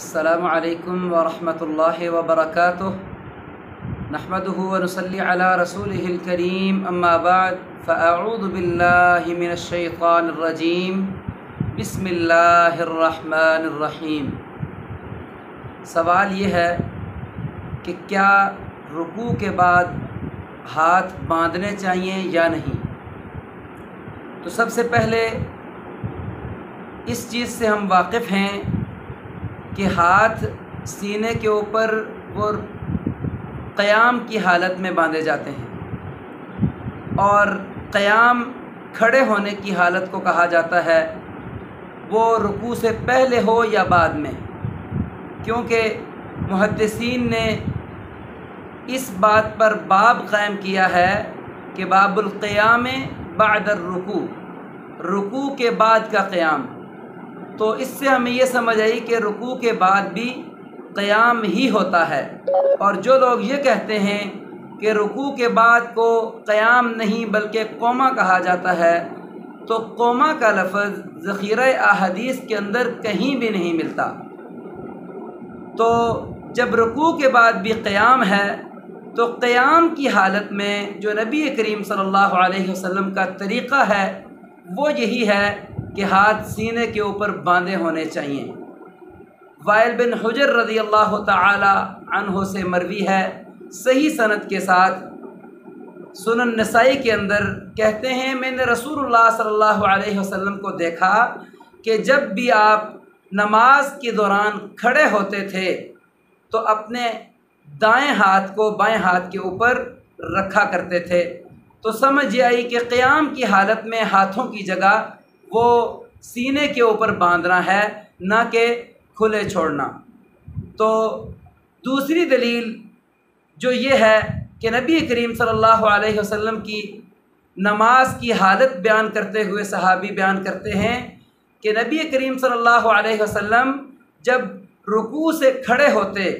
السلام علیکم ورحمۃ اللہ وبرکاتہ نحمده ونصلی علی رسوله الکریم اما بعد فاعوذ باللہ من الشیطان الرجیم بسم اللہ الرحمن الرحیم۔ سوال یہ ہے کہ کیا رکوع کے بعد ہاتھ باندھنے چاہیے یا نہیں؟ تو سب سے پہلے اس چیز سے ہم واقف ہیں کہ ہاتھ سینے کے اوپر وہ قیام کی حالت میں باندھے جاتے ہیں، اور قیام کھڑے ہونے کی حالت کو کہا جاتا ہے، وہ رکوع سے پہلے ہو یا بعد میں، کیونکہ محدثین نے اس بات پر باب قائم کیا ہے کہ باب القیام بعد الرکوع، رکوع کے بعد کا قیام۔ تو اس سے ہمیں یہ سمجھ آئی کہ رکوع کے بعد بھی قیام ہی ہوتا ہے، اور جو لوگ یہ کہتے ہیں کہ رکوع کے بعد کو قیام نہیں بلکہ قوما کہا جاتا ہے، تو قوما کا لفظ ذخیرہ احادیث کے اندر کہیں بھی نہیں ملتا۔ تو جب رکوع کے بعد بھی قیام ہے تو قیام کی حالت میں جو نبی کریم صلی اللہ علیہ وسلم کا طریقہ ہے وہ یہی ہے کہ ہاتھ سینے کے اوپر باندھے ہونے چاہیے۔ وائل بن حجر رضی اللہ تعالی عنہ سے مروی ہے صحیح سند کے ساتھ، سنن نسائی کے اندر کہتے ہیں، میں نے رسول اللہ صلی اللہ علیہ وسلم کو دیکھا کہ جب بھی آپ نماز کے دوران کھڑے ہوتے تھے تو اپنے دائیں ہاتھ کو بائیں ہاتھ کے اوپر رکھا کرتے تھے۔ تو سمجھ یہ آئی کہ قیام کی حالت میں ہاتھوں کی جگہ وہ سینے کے اوپر باندھنا ہے، نہ کہ کھلے چھوڑنا۔ تو دوسری دلیل جو یہ ہے کہ نبی کریم صلی اللہ علیہ وسلم کی نماز کی حالت بیان کرتے ہوئے صحابی بیان کرتے ہیں کہ نبی کریم صلی اللہ علیہ وسلم جب رکوع سے کھڑے ہوتے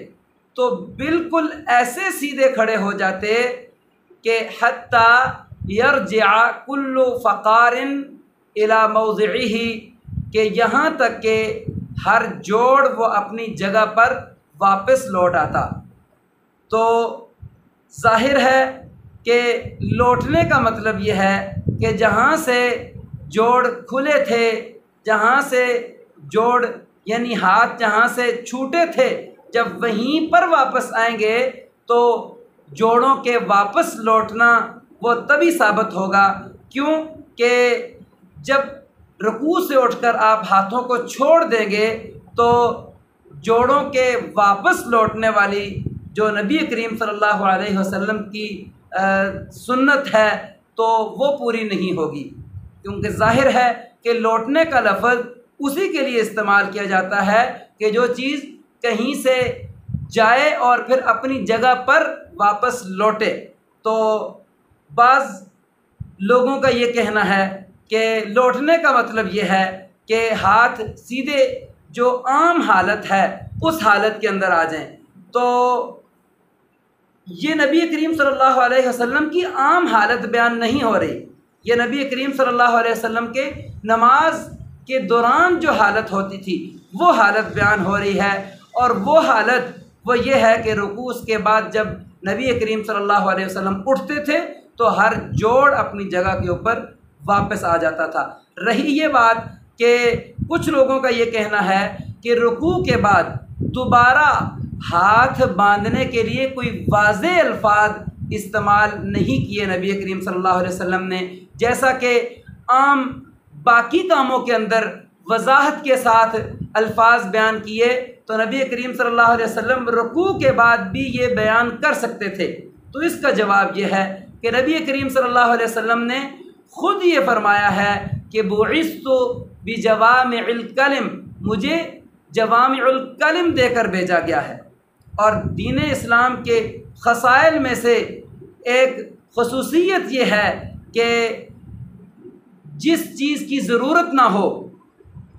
تو بالکل ایسے سیدھے کھڑے ہو جاتے کہ حتیٰ یرجع کل فقار الی موضعہ، کہ یہاں تک کہ ہر جوڑ وہ اپنی جگہ پر واپس لوٹ آتا۔ تو ظاہر ہے کہ لوٹنے کا مطلب یہ ہے کہ جہاں سے جوڑ کھلے تھے، جہاں سے جوڑ یعنی ہاتھ جہاں سے چھوٹے تھے، جب وہیں پر واپس آئیں گے تو جوڑوں کے واپس لوٹنا وہ تبھی ثابت ہوگا۔ کیوں کہ جب رکوع سے اٹھ کر آپ ہاتھوں کو چھوڑ دیں گے تو جوڑوں کے واپس لوٹنے والی جو نبی کریم صلی اللہ علیہ وسلم کی سنت ہے تو وہ پوری نہیں ہوگی، کیونکہ ظاہر ہے کہ لوٹنے کا لفظ اسی کے لیے استعمال کیا جاتا ہے کہ جو چیز کہیں سے جائے اور پھر اپنی جگہ پر واپس لوٹے۔ تو بعض لوگوں کا یہ کہنا ہے کہ لوٹنے کا مطلب یہ ہے کہ ہاتھ سیدھے جو عام حالت ہے اس حالت کے اندر آ جائیں۔ تو یہ نبی کریم صلی اللہ علیہ وسلم کی عام حالت بیان نہیں ہو رہی، یہ نبی کریم صلی اللہ علیہ وسلم کے نماز کے دوران جو حالت ہوتی تھی وہ حالت بیان ہو رہی ہے، اور وہ حالت وہ یہ ہے کہ رکوع کے بعد جب نبی کریم صلی اللہ علیہ وسلم اٹھتے تھے تو ہر جوڑ اپنی جگہ کے اوپر واپس آ جاتا تھا۔ رہی یہ بات کہ کچھ لوگوں کا یہ کہنا ہے کہ رکوع کے بعد دوبارہ ہاتھ باندھنے کے لیے کوئی واضح الفاظ استعمال نہیں کیے نبی کریم صلی اللہ علیہ وسلم نے، جیسا کہ عام باقی کاموں کے اندر وضاحت کے ساتھ الفاظ بیان کیے، تو نبی کریم صلی اللہ علیہ وسلم رکوع کے بعد بھی یہ بیان کر سکتے تھے۔ تو اس کا جواب یہ ہے کہ نبی کریم صلی اللہ علیہ وسلم نے خود یہ فرمایا ہے کہ بعثت بجوامع الکلم، مجھے جوامع الکلم دے کر بھیجا گیا ہے۔ اور دین اسلام کے خصائل میں سے ایک خصوصیت یہ ہے کہ جس چیز کی ضرورت نہ ہو،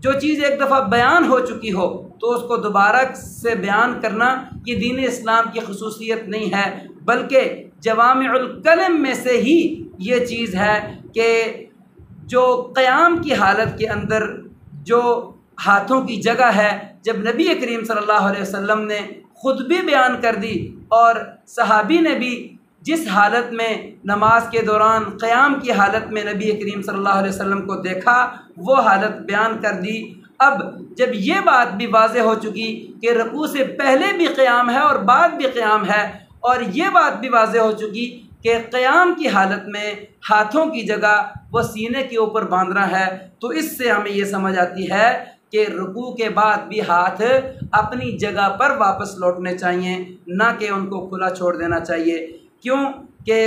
جو چیز ایک دفعہ بیان ہو چکی ہو تو اس کو دوبارہ سے بیان کرنا یہ دین اسلام کی خصوصیت نہیں ہے، بلکہ جوامع الکلم میں سے ہی یہ چیز ہے کہ جو قیام کی حالت کے اندر جو ہاتھوں کی جگہ ہے، جب نبی کریم صلی اللہ علیہ وسلم نے خود بھی بیان کر دی اور صحابی نے بھی جس حالت میں نماز کے دوران قیام کی حالت میں نبی کریم صلی اللہ علیہ وسلم کو دیکھا وہ حالت بیان کر دی۔ اب جب یہ بات بھی واضح ہو چکی کہ رکوع سے پہلے بھی قیام ہے اور بعد بھی قیام ہے، اور یہ بات بھی واضح ہو چکی کہ قیام کی حالت میں ہاتھوں کی جگہ وہ سینے کے اوپر باندھنا ہے، تو اس سے ہمیں یہ سمجھ آتی ہے کہ رکوع کے بعد بھی ہاتھ اپنی جگہ پر واپس لوٹنے چاہیے، نہ کہ ان کو کھلا چھوڑ دینا چاہیے۔ کیوں کہ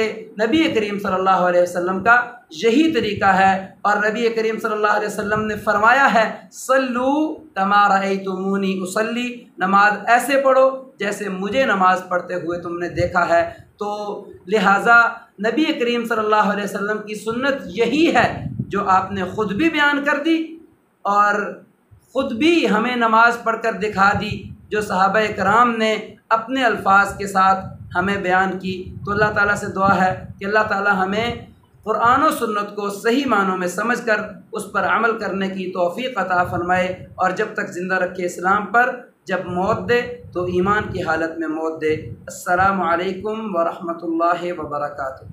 نبی کریم صلی اللہ علیہ وسلم کا یہی طریقہ ہے، اور نبی کریم صلی اللہ علیہ وسلم نے فرمایا ہے صلو کما رأیتمونی اصلی، نماز ایسے پڑھو جیسے مجھے نماز پڑھتے ہوئے تم نے دیکھا ہے۔ تو لہٰذا نبی کریم صلی اللہ علیہ وسلم کی سنت یہی ہے جو آپ نے خود بھی بیان کر دی اور خود بھی ہمیں نماز پڑھ کر دکھا دی، جو صحابہ کرام نے اپنے الفاظ کے ساتھ ہمیں بیان کی۔ تو اللہ تعالیٰ سے دعا ہے کہ اللہ تعالیٰ ہمیں قرآن و سنت کو صحیح معنوں میں سمجھ کر اس پر عمل کرنے کی توفیق عطا فرمائے، اور جب تک زندہ رکھے اسلام پر، جب موت دے تو ایمان کی حالت میں موت دے۔ السلام علیکم ورحمۃ اللہ وبرکاتہ۔